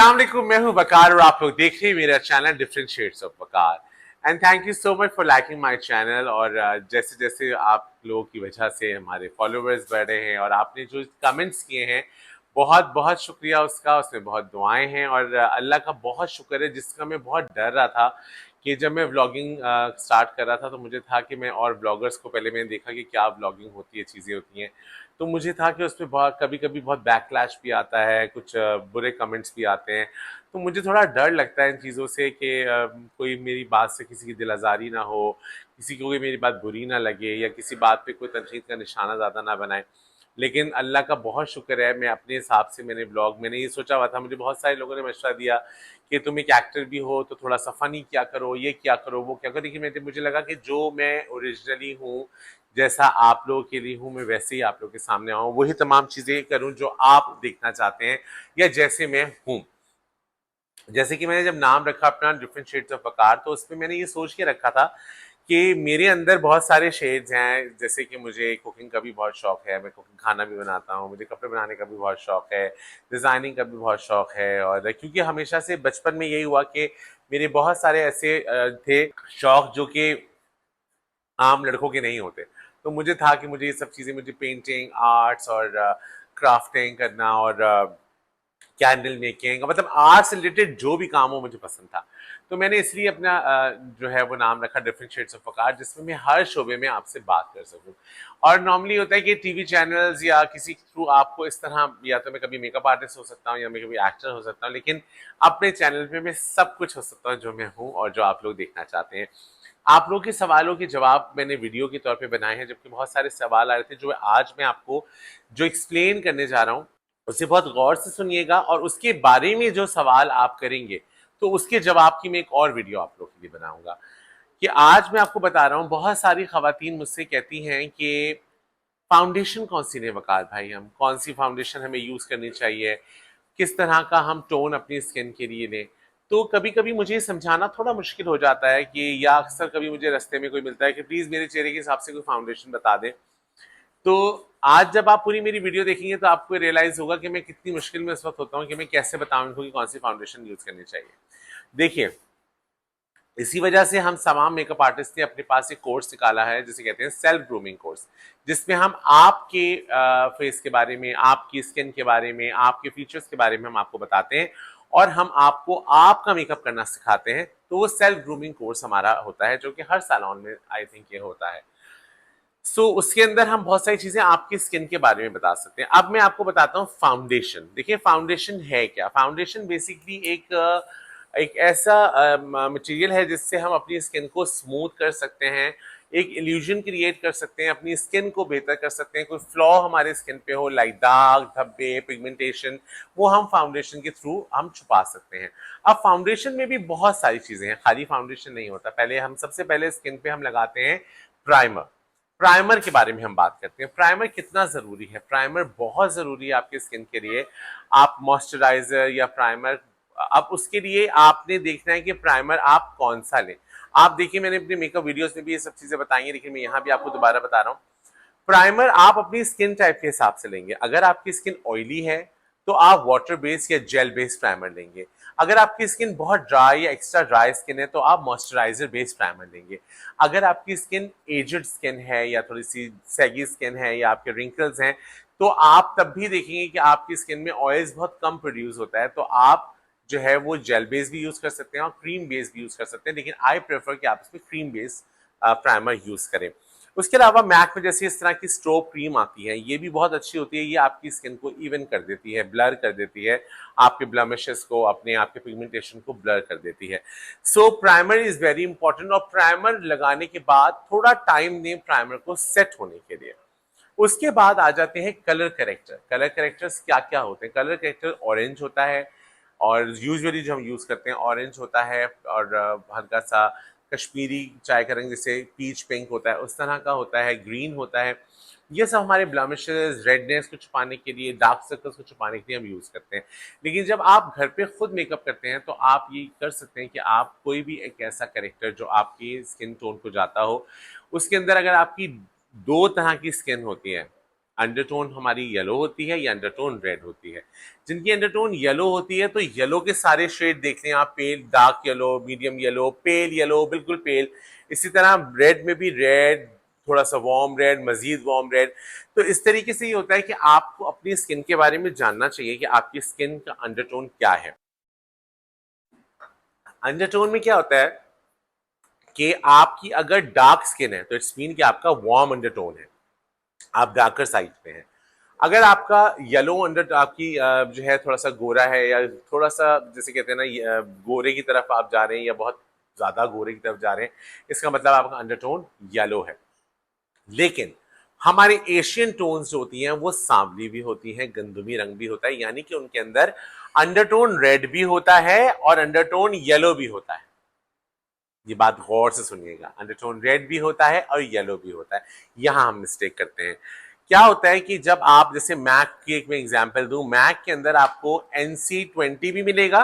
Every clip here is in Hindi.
अस्सलाम वालेकुम, मैं हूं वकार और आप लोग देख रहे हैं मेरा channel different shades of Waqar. And thank you so much for liking my channel. और जैसे जैसे आप लोगों की वजह से हमारे फॉलोअर्स बढ़ रहे हैं और आपने जो कमेंट्स किए हैं, बहुत बहुत शुक्रिया उसका। उसमें बहुत दुआएं हैं और अल्लाह का बहुत शुक्र है, जिसका मैं बहुत डर रहा था कि जब मैं व्लॉगिंग स्टार्ट कर रहा था तो मुझे था कि मैं, और ब्लॉगर्स को पहले मैंने देखा कि क्या व्लॉगिंग होती है, चीज़ें होती हैं, तो मुझे था कि उसमें बहुत कभी कभी बहुत बैकलैश भी आता है, कुछ बुरे कमेंट्स भी आते हैं। तो मुझे थोड़ा डर लगता है इन चीज़ों से कि कोई मेरी बात से किसी की दिल आज़ारी ना हो, किसी को कोई मेरी बात बुरी ना लगे या किसी बात पे कोई तनकीद का निशाना ज़्यादा ना बनाए। लेकिन अल्लाह का बहुत शुक्र है, मैं अपने हिसाब से मैंने ये सोचा हुआ था। मुझे बहुत सारे लोगों ने मशवरा दिया कि तुम एक एक्टर भी हो तो थोड़ा सा फ़नी क्या करो, ये क्या करो, वो क्या करो। लेकिन मुझे लगा कि जो मैं ओरिजिनली हूँ, जैसा आप लोगों के लिए हूँ, मैं वैसे ही आप लोगों के सामने आऊँ, वही तमाम चीज़ें करूँ जो आप देखना चाहते हैं या जैसे मैं हूँ। जैसे कि मैंने जब नाम रखा अपना डिफरेंट शेड्स ऑफ वकार, तो उसमें मैंने ये सोच के रखा था कि मेरे अंदर बहुत सारे शेड्स हैं। जैसे कि मुझे कुकिंग का भी बहुत शौक है, मैं कुकिंग खाना भी बनाता हूँ, मुझे कपड़े बनाने का भी बहुत शौक है, डिज़ाइनिंग का भी बहुत शौक है। और क्योंकि हमेशा से बचपन में यही हुआ कि मेरे बहुत सारे ऐसे थे शौक जो कि आम लड़कों के नहीं होते। तो मुझे था कि मुझे ये सब चीज़ें, मुझे पेंटिंग, आर्ट्स और क्राफ्टिंग करना और कैंडल मेकिंग, मतलब आर्ट से रिलेटेड जो भी काम हो मुझे पसंद था। तो मैंने इसलिए अपना जो है वो नाम रखा डिफरेंट शेड्स ऑफ वकार, जिसमें मैं हर शोबे में आपसे बात कर सकूं। और नॉर्मली होता है कि टीवी चैनल्स या किसी के थ्रू आपको इस तरह, या तो मैं कभी मेकअप आर्टिस्ट हो सकता हूँ या मैं कभी एक्टर हो सकता हूँ, लेकिन अपने चैनल पे मैं सब कुछ हो सकता हूँ जो मैं हूँ और जो आप लोग देखना चाहते हैं। आप लोगों के सवालों के जवाब मैंने वीडियो के तौर पे बनाए हैं, जबकि बहुत सारे सवाल आ रहे थे जो आज मैं आपको जो एक्सप्लेन करने जा रहा हूँ उसे बहुत गौर से सुनिएगा। और उसके बारे में जो सवाल आप करेंगे तो उसके जवाब की मैं एक और वीडियो आप लोगों के लिए बनाऊंगा। कि आज मैं आपको बता रहा हूँ, बहुत सारी खवातीन मुझसे कहती हैं कि फाउंडेशन कौन सी लें वकार भाई, हम कौन सी फाउंडेशन हमें यूज करनी चाहिए, किस तरह का हम टोन अपनी स्किन के लिए लें। तो कभी कभी मुझे समझाना थोड़ा मुश्किल हो जाता है कि, या अक्सर कभी मुझे रास्ते में कोई मिलता है कि प्लीज मेरे चेहरे के हिसाब से कोई फाउंडेशन बता दें। तो आज जब आप पूरी मेरी वीडियो देखेंगे तो आपको रियलाइज होगा कि मैं कितनी मुश्किल में इस वक्त होता हूँ कि मैं कैसे बताऊं इनको कि कौन सी फाउंडेशन यूज करनी चाहिए। देखिए, इसी वजह से हम तमाम मेकअप आर्टिस्ट ने अपने पास एक कोर्स निकाला है जिसे कहते हैं सेल्फ ग्रूमिंग कोर्स, जिसमें हम आपके फेस के बारे में, आपकी स्किन के बारे में, आपके फीचर्स के बारे में हम आपको बताते हैं और हम आपको आपका मेकअप करना सिखाते हैं। तो वो सेल्फ ग्रूमिंग कोर्स हमारा होता है, जो कि हर सैलून में आई थिंक ये होता है। उसके अंदर हम बहुत सारी चीजें आपकी स्किन के बारे में बता सकते हैं। अब मैं आपको बताता हूँ फाउंडेशन। देखिए, फाउंडेशन है क्या? फाउंडेशन बेसिकली एक ऐसा मटेरियल है जिससे हम अपनी स्किन को स्मूथ कर सकते हैं, एक इल्यूजन क्रिएट कर सकते हैं, अपनी स्किन को बेहतर कर सकते हैं। कोई फ्लॉ हमारे स्किन पे हो, लाइक दाग धब्बे, पिगमेंटेशन, वो हम फाउंडेशन के थ्रू हम छुपा सकते हैं। अब फाउंडेशन में भी बहुत सारी चीजें हैं, खाली फाउंडेशन नहीं होता। सबसे पहले स्किन पे हम लगाते हैं प्राइमर। प्राइमर के बारे में हम बात करते हैं। प्राइमर कितना जरूरी है? प्राइमर बहुत जरूरी है आपके स्किन के लिए। आप मॉइस्चराइजर या प्राइमर, अब उसके लिए आपने देखना है कि प्राइमर आप कौन सा लें। आप देखिए, मैंने अपने मेकअप वीडियोस में भी ये सब चीजें बताई हैं, लेकिन मैं यहाँ भी आपको दोबारा बता रहा हूँ। प्राइमर आप अपनी स्किन टाइप के हिसाब से लेंगे। अगर आपकी स्किन ऑयली है तो आप वाटर बेस्ड या जेल बेस्ड प्राइमर लेंगे। अगर आपकी स्किन बहुत ड्राई या एक्स्ट्रा ड्राई स्किन है तो आप मॉइस्चराइजर बेस्ड प्राइमर लेंगे। अगर आपकी स्किन एजड स्किन है या थोड़ी सी सैगी स्किन है या आपके रिंकल्स हैं, तो आप तब भी देखेंगे कि आपकी स्किन में ऑयल्स बहुत कम प्रोड्यूस होता है, तो आप जो है वो जेल बेस भी यूज कर सकते हैं और क्रीम बेस भी यूज कर सकते हैं। लेकिन आई प्रेफर कि आप इसमें क्रीम बेस प्राइमर यूज करें। उसके अलावा मैक में जैसे इस तरह की स्ट्रोब क्रीम आती है, ये भी बहुत अच्छी होती है। ये आपकी स्किन को इवन कर देती है, ब्लर कर देती है, आपके ब्लमिशेस को, अपने आपके पिगमेंटेशन को ब्लर कर देती है। Primer is very important. और प्राइमर लगाने के बाद थोड़ा टाइम दें प्राइमर को सेट होने के लिए। उसके बाद आ जाते हैं कलर करेक्टर। कलर करेक्टर्स क्या क्या होते हैं? कलर करेक्टर ऑरेंज होता है, और यूजुअली जो हम यूज करते हैं ऑरेंज होता है, और हल्का सा कश्मीरी चाय का रंग जैसे पीच पिंक होता है उस तरह का होता है, ग्रीन होता है। ये सब हमारे ब्लमिशेस, रेडनेस को छुपाने के लिए, डार्क सर्कल्स को छुपाने के लिए हम यूज करते हैं। लेकिन जब आप घर पे खुद मेकअप करते हैं तो आप ये कर सकते हैं कि आप कोई भी एक ऐसा करेक्टर जो आपकी स्किन टोन को जाता हो, उसके अंदर अगर आपकी दो तरह की स्किन होती है, अंडरटोन हमारी येलो होती है या अंडरटोन रेड होती है। जिनकी अंडरटोन येलो होती है तो येलो के सारे शेड देख लें आप, pale, dark yellow, medium yellow, pale yellow, बिल्कुल पेल। इसी तरह रेड में भी रेड, थोड़ा सा वार्म रेड, मजीद वार्म रेड। तो इस तरीके से ये होता है कि आपको अपनी स्किन के बारे में जानना चाहिए कि आपकी स्किन का अंडरटोन क्या है। अंडरटोन में क्या होता है कि आपकी अगर डार्क स्किन है तो इट्स मीन कि आपका वार्म अंडरटोन है, आप डार्कर साइड पे हैं। अगर आपका येलो अंडर, आपकी जो है थोड़ा सा गोरा है या थोड़ा सा जैसे कहते हैं ना गोरे की तरफ आप जा रहे हैं या बहुत ज्यादा गोरे की तरफ जा रहे हैं, इसका मतलब आपका अंडरटोन येलो है। लेकिन हमारे एशियन टोन्स जो होती हैं वो सांवली भी होती हैं, गंधुमी रंग भी होता है, यानी कि उनके अंदर अंडरटोन रेड भी होता है और अंडरटोन येलो भी होता है। ये बात गौर से सुनिएगा, अंडरटोन रेड भी होता है और येलो भी होता है। यहां हम मिस्टेक करते हैं। क्या होता है कि जब आप जैसे मैक की एक मैं एग्जांपल दूं, मैक के अंदर आपको NC20 भी मिलेगा,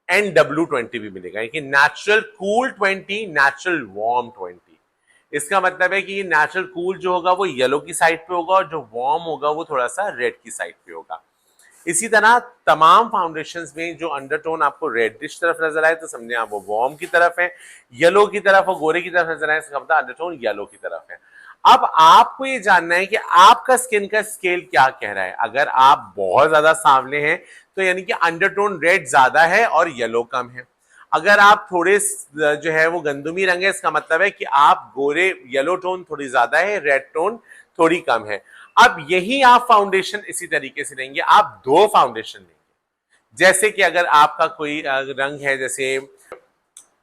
NW20 भी मिलेगा, यानी कि नेचुरल कूल 20, नेचुरल वार्म 20। इसका मतलब है कि नेचुरल कूल जो होगा वो येलो की साइड पे होगा और जो वार्म होगा वो थोड़ा सा रेड की साइड पे होगा। इसी तरह तमाम फाउंडेशंस में जो अंडरटोन आपको रेडिश तरफ नजर आए तो समझे आप वो वार्म की तरफ है, येलो की तरफ और गोरे की तरफ नजर आए तो मतलब अंडरटोन येलो की तरफ है। अब आपको ये जानना है कि आपका स्किन का स्केल क्या कह रहा है। अगर आप बहुत ज्यादा सांवले हैं तो यानी कि अंडरटोन रेड ज्यादा है और येलो कम है। अगर आप थोड़े जो है वो गंदुमी रंग है, इसका मतलब है कि आप गोरे, येलो टोन थोड़ी ज्यादा है, रेड टोन थोड़ी कम है। अब यही आप फाउंडेशन इसी तरीके से लेंगे, आप दो फाउंडेशन लेंगे। जैसे कि अगर आपका कोई रंग है जैसे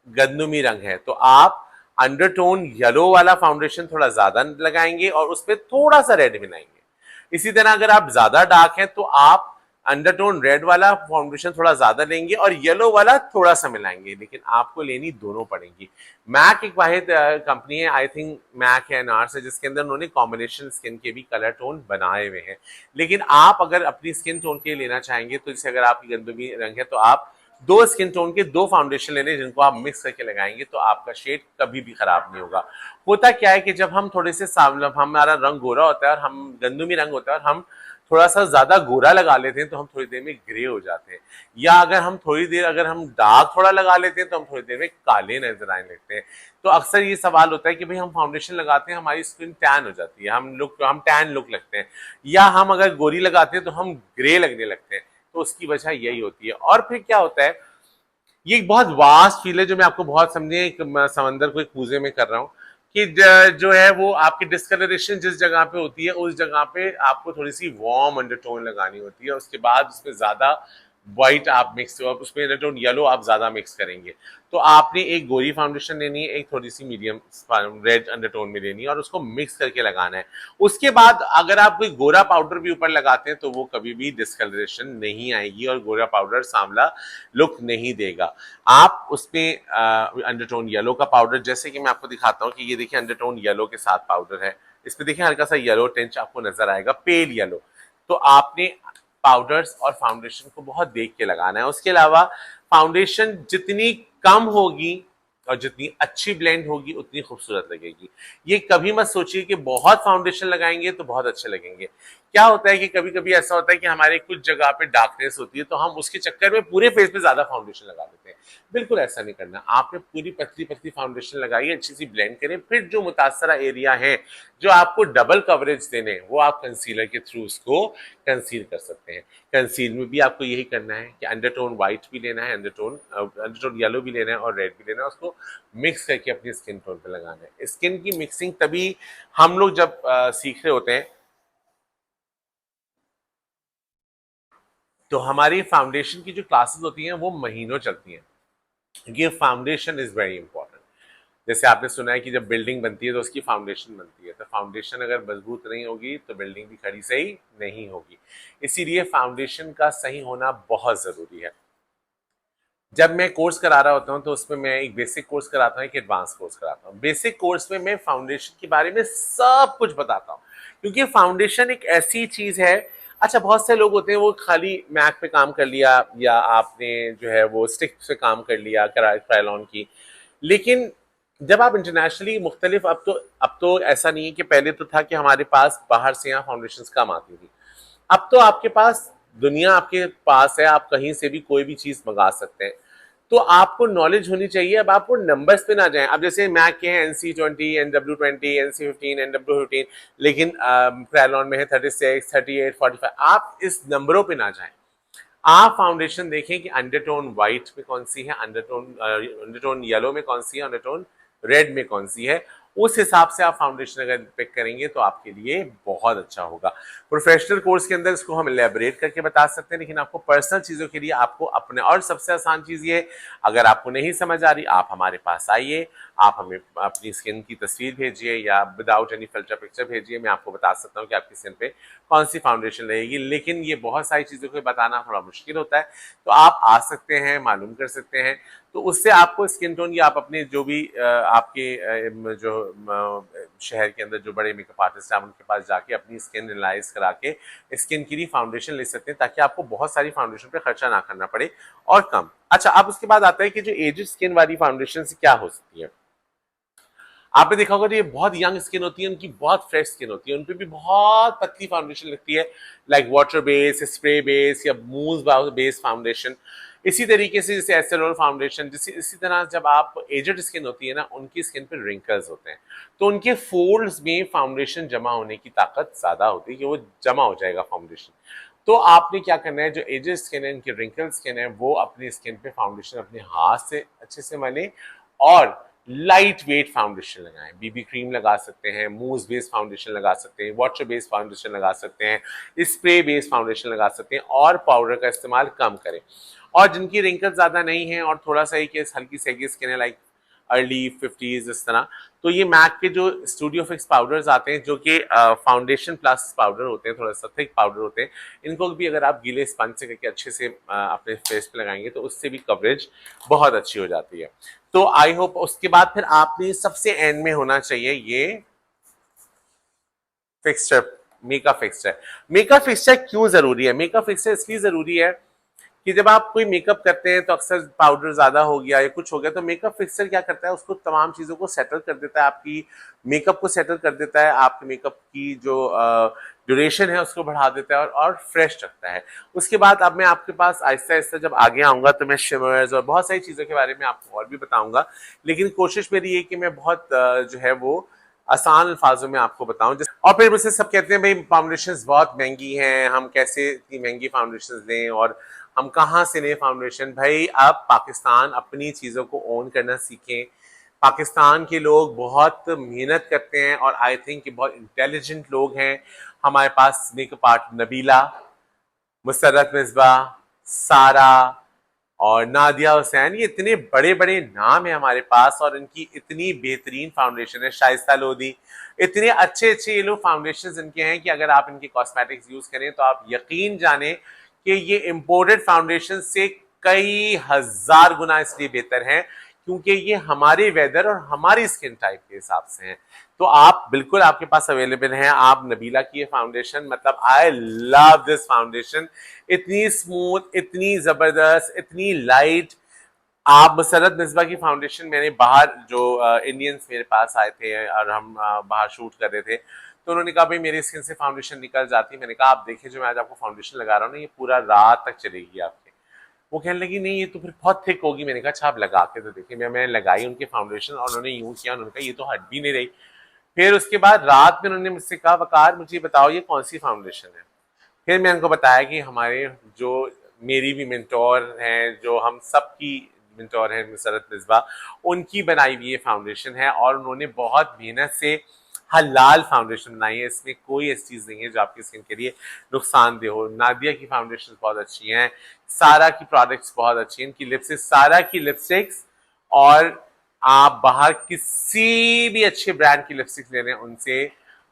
गंदुमी रंग है तो आप अंडरटोन येलो वाला फाउंडेशन थोड़ा ज्यादा लगाएंगे और उस पर थोड़ा सा रेड मिलाएंगे। इसी तरह अगर आप ज्यादा डार्क है तो आप अंडरटोन रेड वाला फाउंडेशन थोड़ा ज्यादा लेंगे और येलो वाला थोड़ा सा मिलाएंगे, लेकिन आपको लेनी दोनों पड़ेंगी। मैक एक वाहिद कंपनी है, आई थिंक मैक है, नार्स है, जिसके अंदर उन्होंने कॉम्बिनेशन स्किन के भी कलर टोन बनाए हुए हैं। लेकिन आप अगर अपनी स्किन टोन के लेना चाहेंगे तो जैसे अगर आपकी गंदुमी रंग है तो आप दो स्किन टोन के दो फाउंडेशन लेने, जिनको आप मिक्स करके लगाएंगे तो आपका शेड कभी भी खराब नहीं होगा। होता क्या है कि जब हम थोड़े से हमारा रंग गोरा होता है और हम गंदुमी रंग होता है और हम थोड़ा सा ज्यादा गोरा लगा लेते हैं तो हम थोड़ी देर में ग्रे हो जाते हैं, या अगर हम डार्क थोड़ा लगा लेते हैं तो हम थोड़ी देर में काले नजर आने लगते हैं। तो अक्सर ये सवाल होता है कि भाई हम फाउंडेशन लगाते हैं, हमारी स्किन टैन हो जाती है, हम टैन लुक लगते हैं, या हम अगर गोरी लगाते हैं तो हम ग्रे लगने लगते हैं। तो उसकी वजह यही होती है। और फिर क्या होता है, ये एक बहुत वास्ट फील है जो मैं आपको बहुत समझे एक समंदर को एक पूजे में कर रहा हूँ कि जो है वो आपकी डिस्कलरेशन जिस जगह पे होती है उस जगह पे आपको थोड़ी सी वार्म अंडरटोन लगानी होती है, उसके बाद उसमें ज्यादा व्हाइट आप मिक्स, उसमें अंडरटोन येलो आप ज्यादा मिक्स करेंगे। तो आपने एक गोरी फाउंडेशन लेनी है, एक थोड़ी सी मीडियम रेड अंडरटोन में लेनी है और उसको मिक्स करके लगाना है। उसके बाद अगर आप कोई गोरा पाउडर भी ऊपर लगाते हैं तो वो कभी भी डिस्कलरेशन नहीं आएगी और गोरा पाउडर सांवला लुक नहीं देगा। आप उसमें अंडरटोन येलो का पाउडर, जैसे कि मैं आपको दिखाता हूँ कि ये देखिए अंडरटोन येलो के साथ पाउडर है, इसमें देखिए हल्का सा येलो टिंच आपको नजर आएगा, पेल येलो। तो आपने पाउडर्स और फाउंडेशन को बहुत देख के लगाना है। उसके अलावा फाउंडेशन जितनी कम होगी और जितनी अच्छी ब्लेंड होगी उतनी खूबसूरत लगेगी। ये कभी मत सोचिए कि बहुत फाउंडेशन लगाएंगे तो बहुत अच्छे लगेंगे। क्या होता है कि कभी कभी ऐसा होता है कि हमारे कुछ जगह पे डार्कनेस होती है तो हम उसके चक्कर में पूरे फेस पे ज्यादा फाउंडेशन लगा देते हैं। बिल्कुल ऐसा नहीं करना, आपने पूरी पतली पतली फाउंडेशन लगाई, अच्छी सी ब्लेंड करें, फिर जो मुतासरा एरिया है जो आपको डबल कवरेज देने वो आप कंसीलर के थ्रू उसको कंसील कर सकते हैं। कंसील में भी आपको यही करना है कि अंडरटोन व्हाइट भी लेना है, अंडरटोन येलो भी लेना है और रेड भी लेना है, उसको मिक्स करके अपनी स्किन टोन पे लगाना है। स्किन की मिक्सिंग तभी हम लोग जब सीख रहे होते हैं तो हमारी फाउंडेशन की जो क्लासेस होती हैं वो महीनों चलती हैं, क्योंकि फाउंडेशन इज वेरी इंपॉर्टेंट। जैसे आपने सुना है कि जब बिल्डिंग बनती है तो उसकी फाउंडेशन बनती है, तो फाउंडेशन अगर मजबूत नहीं होगी तो बिल्डिंग भी खड़ी सही नहीं होगी। इसीलिए फाउंडेशन का सही होना बहुत जरूरी है। जब मैं कोर्स करा रहा होता हूँ तो उसमें मैं एक बेसिक कोर्स कराता हूँ, एक एडवांस कोर्स कराता हूँ। बेसिक कोर्स में मैं फाउंडेशन के बारे में सब कुछ बताता हूँ, क्योंकि फाउंडेशन एक ऐसी चीज है। अच्छा, बहुत से लोग होते हैं वो खाली मैक पे काम कर लिया या आपने जो है वो स्टिक से काम कर लिया क्रायलॉन की, लेकिन जब आप इंटरनेशनली मुख्तलिफ, अब तो ऐसा नहीं है कि पहले तो था कि हमारे पास बाहर से यहाँ फाउंडेशन कम आती थी, अब तो आपके पास दुनिया आपके पास है, आप कहीं से भी कोई भी चीज मंगा सकते हैं। तो आपको नॉलेज होनी चाहिए। अब आप वो नंबर्स पे ना जाएं। अब जैसे मैक के हैं NC20, NW20, NC15, NW15, लेकिन क्रेलॉन में है 36, 38, 45। आप इस नंबरों पे ना जाएं। आप फाउंडेशन देखें कि अंडरटोन व्हाइट में कौन सी है, अंडरटोन येलो में कौन सी है, अंडरटोन रेड में कौन सी है। उस हिसाब से आप फाउंडेशन अगर पिक करेंगे तो आपके लिए बहुत अच्छा होगा। प्रोफेशनल कोर्स के अंदर इसको हम एलेबरेट करके बता सकते हैं, लेकिन आपको पर्सनल चीजों के लिए आपको अपने, और सबसे आसान चीज ये, अगर आपको नहीं समझ आ रही आप हमारे पास आइए, आप हमें अपनी स्किन की तस्वीर भेजिए या विदाउट एनी फिल्टर पिक्चर भेजिए, मैं आपको बता सकता हूँ कि आपकी स्किन पे कौन सी फाउंडेशन रहेगी। लेकिन ये बहुत सारी चीज़ों को बताना थोड़ा मुश्किल होता है, तो आप आ सकते हैं, मालूम कर सकते हैं, तो उससे आपको स्किन टोन या आप अपने जो भी आपके जो शहर के अंदर जो बड़े मेकअप आर्टिस्ट हैं उनके पास जाके अपनी स्किन एनालाइज करा के स्किन की फाउंडेशन ले सकते हैं, ताकि आपको बहुत सारी फाउंडेशन पे खर्चा ना करना पड़े और कम। अच्छा, अब उसके बाद आता है कि जो एजेड स्किन वाली फाउंडेशन से क्या हो सकती है। आपने देखा होगा, ये बहुत यंग स्किन होती है, उनकी बहुत फ्रेश स्किन होती है, उन पे भी बहुत पतली फाउंडेशन लगती है, like water base, spray base या मूव बेस फाउंडेशन। इसी तरीके से जैसे एस्टेरोल फाउंडेशन, जैसे इसी तरह जब आप एजेड स्किन होती है ना, उनकी स्किन पे रिंकल्स होते हैं, तो उनके फोल्ड्स में फाउंडेशन जमा होने की ताकत ज्यादा होती है कि वो जमा हो जाएगा फाउंडेशन। तो आपने क्या करना है, जो एजेड स्किन है, इनकी रिंकल स्किन है, वो अपनी स्किन पे फाउंडेशन अपने हाथ से अच्छे से मले और लाइट वेट फाउंडेशन लगाएं। बीबी क्रीम लगा सकते हैं, मूस बेस्ड फाउंडेशन लगा सकते हैं, वाटर बेस्ड फाउंडेशन लगा सकते हैं, स्प्रे बेस्ड फाउंडेशन लगा सकते हैं, और पाउडर का इस्तेमाल कम करें। और जिनकी रिंकल ज्यादा नहीं है और थोड़ा सा ही केस हल्की सी स्किन है, लाइक अर्ली 50s इस तरह, तो ये मैक के जो स्टूडियो फिक्स पाउडर्स आते हैं, जो कि फाउंडेशन प्लस पाउडर होते हैं, थोड़ा सा थिक पाउडर होते हैं, इनको भी अगर आप गीले स्पंज से करके अच्छे से अपने फेस पे लगाएंगे तो उससे भी कवरेज बहुत अच्छी हो जाती है। तो आई होप, उसके बाद फिर आपने सबसे एंड में होना चाहिए ये fixture, makeup fixture. Makeup fixture क्यों जरूरी है? मेकअप फिक्सचर इसलिए जरूरी है कि जब आप कोई मेकअप करते हैं तो अक्सर पाउडर ज्यादा हो गया या कुछ हो गया, तो मेकअप फिक्सर क्या करता है, उसको तमाम चीजों को सेटल कर देता है, आपकी मेकअप को सेटल कर देता है, आपके मेकअप की जो ड्यूरेशन है उसको बढ़ा देता है और फ्रेश रखता है। उसके बाद अब मैं आपके पास आहिस्ता आहिस्ता जब आगे आऊंगा तो मैं शिमर्स और बहुत सारी चीजों के बारे में आपको और भी बताऊंगा, लेकिन कोशिश मेरी ये कि मैं बहुत जो है वो आसान अल्फाजों में आपको बताऊं। और फिर मुझसे सब कहते हैं भाई फाउंडेशन बहुत महंगी हैं, हम कैसे इतनी महंगी फाउंडेशन लें और हम कहाँ से लें फाउंडेशन। भाई आप पाकिस्तान अपनी चीज़ों को ओन करना सीखें। पाकिस्तान के लोग बहुत मेहनत करते हैं और आई थिंक कि बहुत इंटेलिजेंट लोग हैं। हमारे pass makeup art Nabila, Musarrat Misbah, सारा और नादिया हुसैन, ये इतने बड़े बड़े नाम है हमारे पास और इनकी इतनी बेहतरीन फाउंडेशन है। शाइस्ता लोधी, इतने अच्छे अच्छे ये लोग फाउंडेशन इनके हैं कि अगर आप इनके कॉस्मेटिक्स यूज करें तो आप यकीन जाने कि ये इम्पोर्टेड फाउंडेशन से कई हजार गुना इसलिए बेहतर हैं क्योंकि ये हमारे वेदर और हमारी स्किन टाइप के हिसाब से हैं। तो आप बिल्कुल, आपके पास अवेलेबल हैं। आप नबीला की ये फाउंडेशन, मतलब आई लव दिस फाउंडेशन, इतनी स्मूथ, इतनी जबरदस्त, इतनी लाइट। आप मुसरत मिसबा की फाउंडेशन, मैंने बाहर जो इंडियंस मेरे पास आए थे और हम बाहर शूट कर रहे थे, तो उन्होंने कहा भाई मेरी स्किन से फाउंडेशन निकल जाती है। मैंने कहा आप देखिए जो मैं आज आपको फाउंडेशन लगा रहा हूँ ना, ये पूरा रात तक चलेगी आपके। वो कहने लगी नहीं ये तो फिर बहुत थिक होगी। मैंने कहा अच्छा आप लगा के तो देखिए। मैंने लगाई उनकी फाउंडेशन और उन्होंने यूं किया, उन्होंने कहा ये तो हट भी नहीं रही। फिर उसके बाद रात में उन्होंने मुझसे कहा वकार मुझे बताओ ये कौन सी फाउंडेशन है। फिर मैं उनको बताया कि हमारे जो, मेरी भी मेंटोर हैं, जो हम सब की मेंटोर हैं मुसरत मिसबा, उनकी बनाई हुई ये फाउंडेशन है और उन्होंने बहुत मेहनत से हलाल फाउंडेशन बनाई है। इसमें कोई ऐसी चीज नहीं है जो आपकी स्किन के लिए नुकसानदेह हो। नादिया की फाउंडेशन बहुत अच्छी हैं, सारा की प्रोडक्ट्स बहुत अच्छी हैं, इनकी लिपस्टिक, सारा की लिपस्टिक्स, और आप बाहर किसी भी अच्छे ब्रांड की लिपस्टिक ले रहे हैं उनसे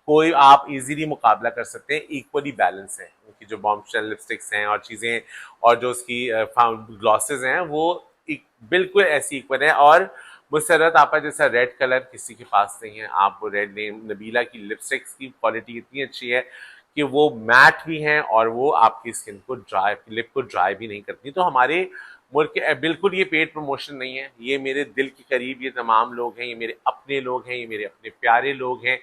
कोई आप इजीली मुकाबला कर सकते हैं। इक्वली बैलेंस है उनकी जो बॉम्बशेल लिपस्टिक्स हैं और चीज़ें, और जो उसकी ग्लॉसेज हैं वो बिल्कुल ऐसी इक्वल है। और मुसरत आपा जैसा रेड कलर किसी के पास नहीं है। आप वो रेड नेम, नबीला की लिपस्टिक्स की क्वालिटी इतनी अच्छी है कि वो मैट भी हैं और वो आपकी स्किन को ड्राई, लिप को ड्राई भी नहीं करती। तो हमारे बिल्कुल ये पेड प्रमोशन नहीं है, ये मेरे दिल के करीब ये तमाम लोग हैं, ये मेरे अपने लोग हैं, ये मेरे अपने प्यारे लोग हैं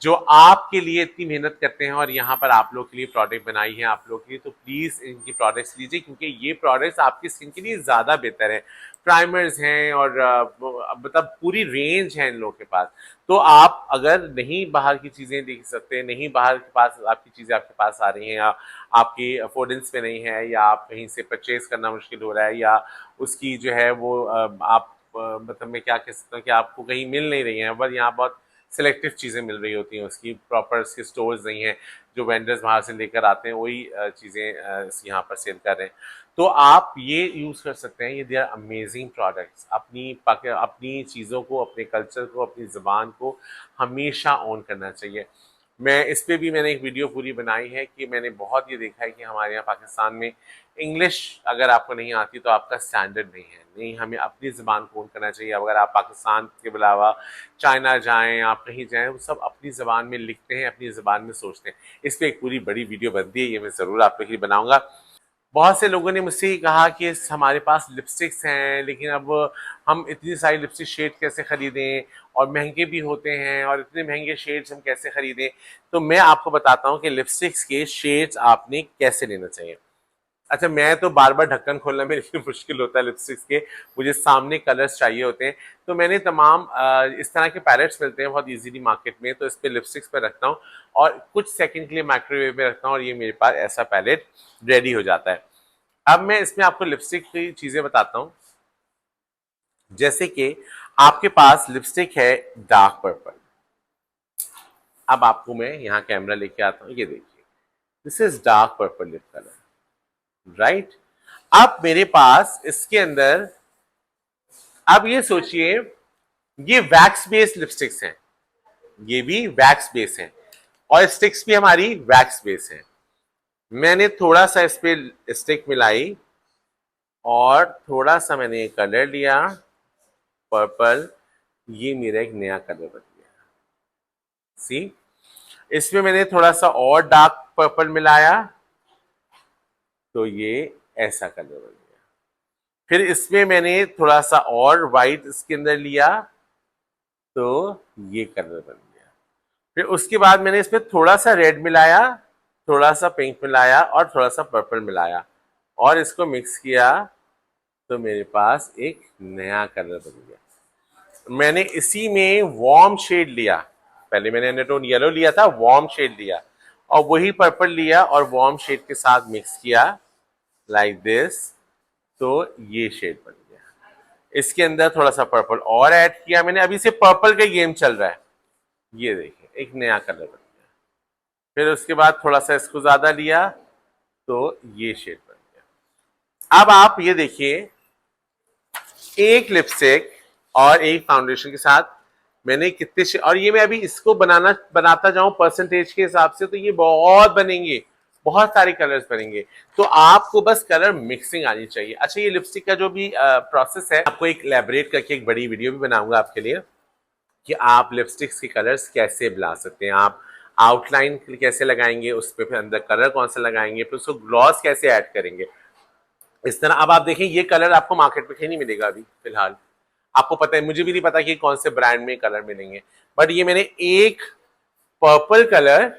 जो आपके लिए इतनी मेहनत करते हैं और यहाँ पर आप लोग के लिए प्रोडक्ट बनाई है आप लोग के लिए। तो प्लीज़ इनकी प्रोडक्ट्स लीजिए क्योंकि ये प्रोडक्ट्स आपकी स्किन के लिए ज़्यादा बेहतर है। प्राइमर्स हैं और मतलब पूरी रेंज है इन लोगों के पास। तो आप अगर नहीं बाहर की चीज़ें देख सकते, नहीं बाहर के पास आपकी चीज़ें आपके पास आ रही हैं या आपकी अफोर्डेंस में नहीं है या आप कहीं से परचेज करना मुश्किल हो रहा है या उसकी जो है वो आप मतलब मैं क्या कह सकता हूँ कि आपको कहीं मिल नहीं रही हैं, बस यहाँ बहुत सिलेक्टिव चीज़ें मिल रही होती हैं, उसकी प्रॉपर उसके स्टोर्स नहीं हैं, जो वेंडर्स बाहर से लेकर आते हैं वही चीज़ें यहाँ पर सेल कर रहे हैं। तो आप ये यूज़ कर सकते हैं, ये दे आर अमेजिंग प्रोडक्ट्स। अपनी चीज़ों को, अपने कल्चर को, अपनी ज़बान को हमेशा ऑन करना चाहिए। मैं इस पे भी मैंने एक वीडियो पूरी बनाई है कि मैंने बहुत ये देखा है कि हमारे यहाँ पाकिस्तान में इंग्लिश अगर आपको नहीं आती तो आपका स्टैंडर्ड नहीं है। नहीं, हमें अपनी ज़बान को ऑन करना चाहिए। अगर आप पाकिस्तान के अलावा चाइना जाएं, आप कहीं जाएं, वो सब अपनी ज़बान में लिखते हैं, अपनी ज़बान में सोचते हैं। इस पर एक पूरी बड़ी वीडियो बनती है, ये मैं ज़रूर आप लोग के लिए बनाऊंगा। बहुत से लोगों ने मुझसे ये कहा कि हमारे पास लिपस्टिक्स हैं लेकिन अब हम इतनी सारी लिपस्टिक शेड कैसे ख़रीदें और महंगे भी होते हैं और इतने महंगे शेड्स हम कैसे ख़रीदें। तो मैं आपको बताता हूँ कि लिपस्टिक्स के शेड्स आपने कैसे लेना चाहिए। अच्छा, मैं तो बार बार ढक्कन खोलना मेरे लिए मुश्किल होता है लिपस्टिक्स के, मुझे सामने कलर्स चाहिए होते हैं। तो मैंने तमाम इस तरह के पैलेट्स मिलते हैं बहुत इजीली मार्केट में, तो इस पे लिपस्टिक्स पे रखता हूँ और कुछ सेकंड के लिए माइक्रोवेव में रखता हूँ और ये मेरे पास ऐसा पैलेट रेडी हो जाता है। अब मैं इसमें आपको लिपस्टिक की चीज़ें बताता हूँ। जैसे कि आपके पास लिपस्टिक है डार्क पर्पल। अब आपको मैं यहाँ कैमरा लेके आता हूँ, ये देखिए, this is dark purple lip colour, right. अब मेरे पास इसके अंदर, अब ये सोचिए, ये वैक्स बेस्ड लिपस्टिक्स हैं, ये भी वैक्स बेस हैं और स्टिक्स भी हमारी वैक्स बेस है। मैंने थोड़ा सा इस पे स्टिक मिलाई और थोड़ा सा मैंने कलर लिया पर्पल, ये मेरा एक नया कलर बन गया। सी, इसमें मैंने थोड़ा सा और डार्क पर्पल मिलाया तो ये ऐसा कलर बन गया। फिर इसमें मैंने थोड़ा सा और वाइट इसके अंदर लिया तो ये कलर बन गया। फिर उसके बाद मैंने इसमें थोड़ा सा रेड मिलाया, थोड़ा सा पिंक मिलाया और थोड़ा सा पर्पल मिलाया और इसको मिक्स किया तो मेरे पास एक नया कलर बन गया। मैंने इसी में वार्म शेड लिया, पहले मैंने अंडरटोन येलो लिया था, वार्म शेड लिया और वही पर्पल लिया और वार्म शेड के साथ मिक्स किया लाइक दिस, तो ये शेड बन गया। इसके अंदर थोड़ा सा पर्पल और ऐड किया मैंने, अभी से पर्पल का गेम चल रहा है, ये देखिए एक नया कलर बन गया। फिर उसके बाद थोड़ा सा इसको ज्यादा लिया तो ये शेड बन गया। अब आप ये देखिए, एक लिपस्टिक और एक फाउंडेशन के साथ मैंने कितने और ये मैं अभी इसको बनाता जाऊं परसेंटेज के हिसाब से तो ये बहुत बनेंगे, बहुत सारे कलर्स बनेंगे। तो आपको बस कलर मिक्सिंग आनी चाहिए। अच्छा, ये लिपस्टिक का जो भी प्रोसेस है, आपको एक इलैबोरेट करके एक बड़ी वीडियो भी बनाऊंगा आपके लिए कि आप लिपस्टिक्स के कलर्स कैसे बना सकते हैं, आप आउटलाइन कैसे लगाएंगे, उस पर फिर अंदर कलर कौन सा लगाएंगे, फिर उसको ग्लॉस कैसे ऐड करेंगे, इस तरह। अब आप देखें, ये कलर आपको मार्केट में कहीं नहीं मिलेगा अभी फिलहाल, आपको पता है, मुझे भी नहीं पता कि कौन से ब्रांड में कलर मिलेंगे, बट ये मैंने एक पर्पल कलर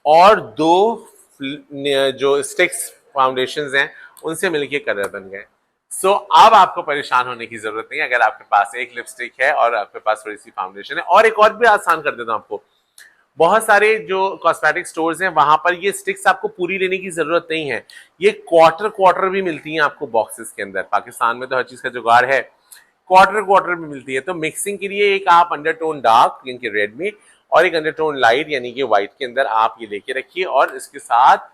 और दो जो स्टिक्स फाउंडेशंस हैं उनसे मिलके कलर बन गए। सो अब आपको परेशान होने की जरूरत नहीं है। अगर आपके पास एक लिपस्टिक है और आपके पास थोड़ी सी फाउंडेशन है, और एक और भी आसान कर देता हूं आपको, बहुत सारे जो कॉस्मेटिक स्टोर्स हैं वहां पर ये स्टिक्स आपको पूरी लेने की जरूरत नहीं है, ये क्वार्टर क्वार्टर भी मिलती हैं आपको बॉक्सेस के अंदर। पाकिस्तान में तो हर चीज का जुगाड़ है, क्वार्टर क्वार्टर भी मिलती है। तो मिक्सिंग के लिए एक आप अंडरटोन डार्क यानी कि रेड में और एक अंडरटोन लाइट यानी कि व्हाइट के अंदर आप ये लेके रखिए और इसके साथ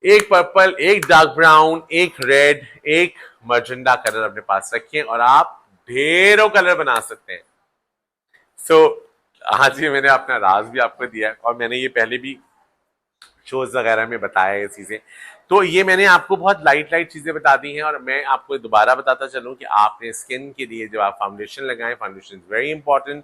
एक पर्पल, एक डार्क ब्राउन, एक रेड, एक मजेंडा कलर अपने पास रखिए और आप ढेरों कलर बना सकते हैं। सो आज ये मैंने अपना राज भी आपको दिया है और मैंने ये पहले भी शोज वगैरह में बताया है चीजें। तो ये मैंने आपको बहुत लाइट लाइट चीजें बता दी हैं और मैं आपको दोबारा बताता चलूं कि आपने स्किन के लिए जब आप फाउंडेशन लगाएं, foundation is very important.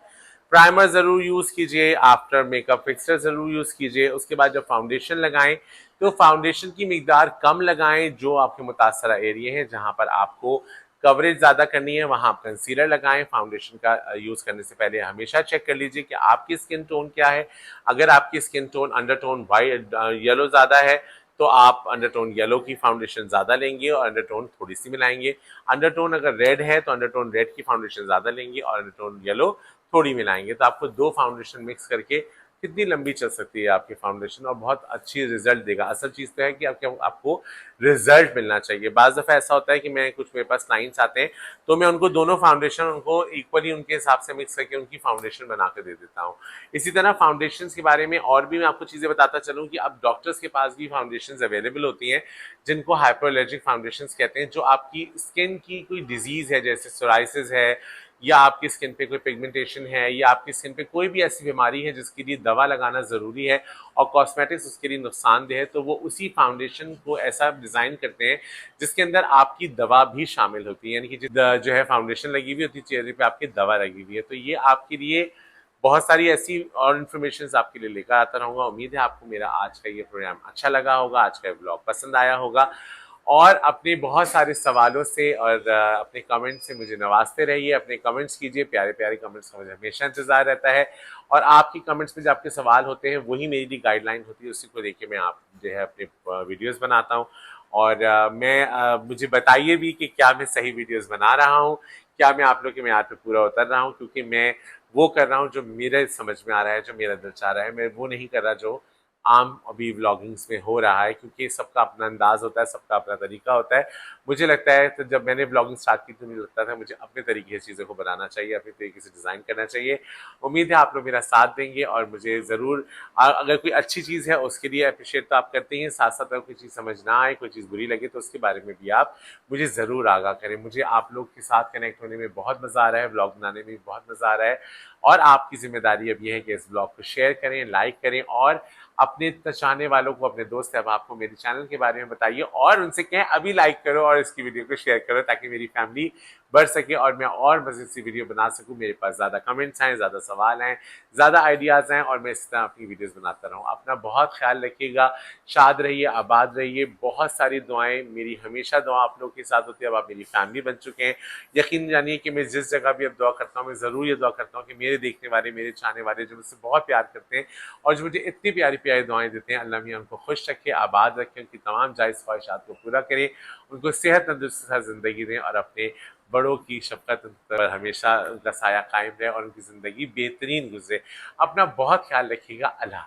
Primer ज़रूर यूज़ कीजिए, आफ्टर मेकअप फिक्सर ज़रूर यूज़ कीजिए। उसके बाद जब फाउंडेशन लगाएं तो फाउंडेशन की मिकदार कम लगाएं, जो आपके मुतासरा एरिया है जहां पर आपको कवरेज ज़्यादा करनी है वहां आप कंसीलर लगाएं। फाउंडेशन का यूज़ करने से पहले हमेशा चेक कर लीजिए कि आपकी स्किन टोन क्या है। अगर आपकी skin tone undertone white yellow ज़्यादा है तो आप अंडरटोन येलो की फाउंडेशन ज़्यादा लेंगे और अंडरटोन थोड़ी सी मिलाएंगे। अंडरटोन अगर रेड है तो अंडरटोन रेड की फाउंडेशन ज़्यादा लेंगे और अंडरटोन येलो थोड़ी मिलाएंगे। तो आपको दो फाउंडेशन मिक्स करके कितनी लंबी चल सकती है आपकी फाउंडेशन और बहुत अच्छी रिजल्ट देगा। असल चीज़ तो है कि आपको रिजल्ट मिलना चाहिए। बाज़ दफ़ा ऐसा होता है कि मैं कुछ मेरे पास क्लाइंट्स आते हैं तो मैं उनको दोनों फाउंडेशन उनको इक्वली उनके हिसाब से मिक्स करके उनकी फाउंडेशन बना के दे देता हूँ। इसी तरह फाउंडेशन के बारे में और भी मैं आपको चीज़ें बताता चलूँ कि अब डॉक्टर्स के पास भी फाउंडेशन अवेलेबल होती हैं जिनको हाइपरएलर्जिक फाउंडेशन कहते हैं, जो आपकी स्किन की कोई डिजीज़ है जैसे सोराइसिस है या आपकी स्किन पे कोई पिगमेंटेशन है या आपकी स्किन पे कोई भी ऐसी बीमारी है जिसके लिए दवा लगाना ज़रूरी है और कॉस्मेटिक्स उसके लिए नुकसानदेह है, तो वो उसी फाउंडेशन को ऐसा डिज़ाइन करते हैं जिसके अंदर आपकी दवा भी शामिल होती है, यानी कि जो है फाउंडेशन लगी हुई होती है चेहरे पे आपकी दवा लगी हुई है। तो ये आपके लिए बहुत सारी ऐसी और इन्फॉर्मेशन आपके लिए लेकर आता रहूँगा। उम्मीद है आपको मेरा आज का ये प्रोग्राम अच्छा लगा होगा, आज का ब्लॉग पसंद आया होगा और अपने बहुत सारे सवालों से और अपने कमेंट से मुझे नवाजते रहिए। अपने कमेंट्स कीजिए, प्यारे प्यारे कमेंट्स का मुझे हमेशा इंतजार रहता है और आपकी कमेंट्स में जो आपके सवाल होते हैं वही मेरी गाइडलाइन होती है, उसी को लेके मैं आप जो है अपने वीडियोस बनाता हूँ। और मुझे बताइए भी कि क्या मैं सही वीडियोस बना रहा हूँ, क्या मैं आप लोग के म्यार पे पूरा उतर रहा हूँ, क्योंकि मैं वो कर रहा हूँ जो मेरे समझ में आ रहा है, जो मेरा दिल चाह रहा है। मैं वो नहीं कर रहा जो आम अभी व्लॉगिंग्स में हो रहा है, क्योंकि सबका अपना अंदाज होता है, सबका अपना तरीका होता है। मुझे लगता है तो जब मैंने व्लॉगिंग स्टार्ट की तो मुझे लगता था मुझे अपने तरीके से चीज़ों को बनाना चाहिए, अपने तरीके से डिज़ाइन करना चाहिए। उम्मीद है आप लोग मेरा साथ देंगे और मुझे ज़रूर अगर कोई अच्छी चीज़ है उसके लिए अप्रिशिएट तो आप करते हैं, साथ साथ अगर कोई चीज़ समझ ना आए, कोई चीज़ बुरी लगे तो उसके बारे में भी आप मुझे ज़रूर आगाह करें। मुझे आप लोग के साथ कनेक्ट होने में बहुत मज़ा आ रहा है, व्लॉग बनाने में भी बहुत मज़ा आ रहा है और आपकी जिम्मेदारी अब ये है कि इस ब्लॉग को शेयर करें, लाइक करें और अपने चाहने वालों को, अपने दोस्त अहबाब को मेरे चैनल के बारे में बताइए और उनसे कहें अभी लाइक करो और इसकी वीडियो को शेयर करो ताकि मेरी फैमिली बढ़ सके और मैं और मज़ीद सी वीडियो बना सकूं। मेरे पास ज़्यादा कमेंट्स आएँ, ज़्यादा सवाल आएँ, ज़्यादा आइडियाज़ आएँ और मैं इस तरह अपनी वीडियोज़ बनाता रहूँ। अपना बहुत ख्याल रखिएगा, शाद रहिए, आबाद रहिए। बहुत सारी दुआएं, मेरी हमेशा दुआ आप लोग के साथ होती है। अब आप मेरी फैमिली बन चुके हैं। यकीन जानिए कि मैं जिस जगह भी अब दुआ करता हूँ, मैं ज़रूर ये दुआ करता हूँ कि मेरे देखने वाले, मेरे चाहने वाले जो मुझसे बहुत प्यार करते हैं और जो मुझे इतनी प्यारी प्यारी दुआएं देते हैं, अल्लाह मियां उनको खुश रखे, आबाद रखें, उनकी तमाम जायज़ ख्वाहिशात को पूरा करें, उनको सेहत तंदुरुस्ती से ज़िंदगी दें और अपने बड़ों की शफ़क़त पर हमेशा उनका साया कायम रहे और उनकी ज़िंदगी बेहतरीन गुजरे। अपना बहुत ख्याल रखिएगा। अल्लाह।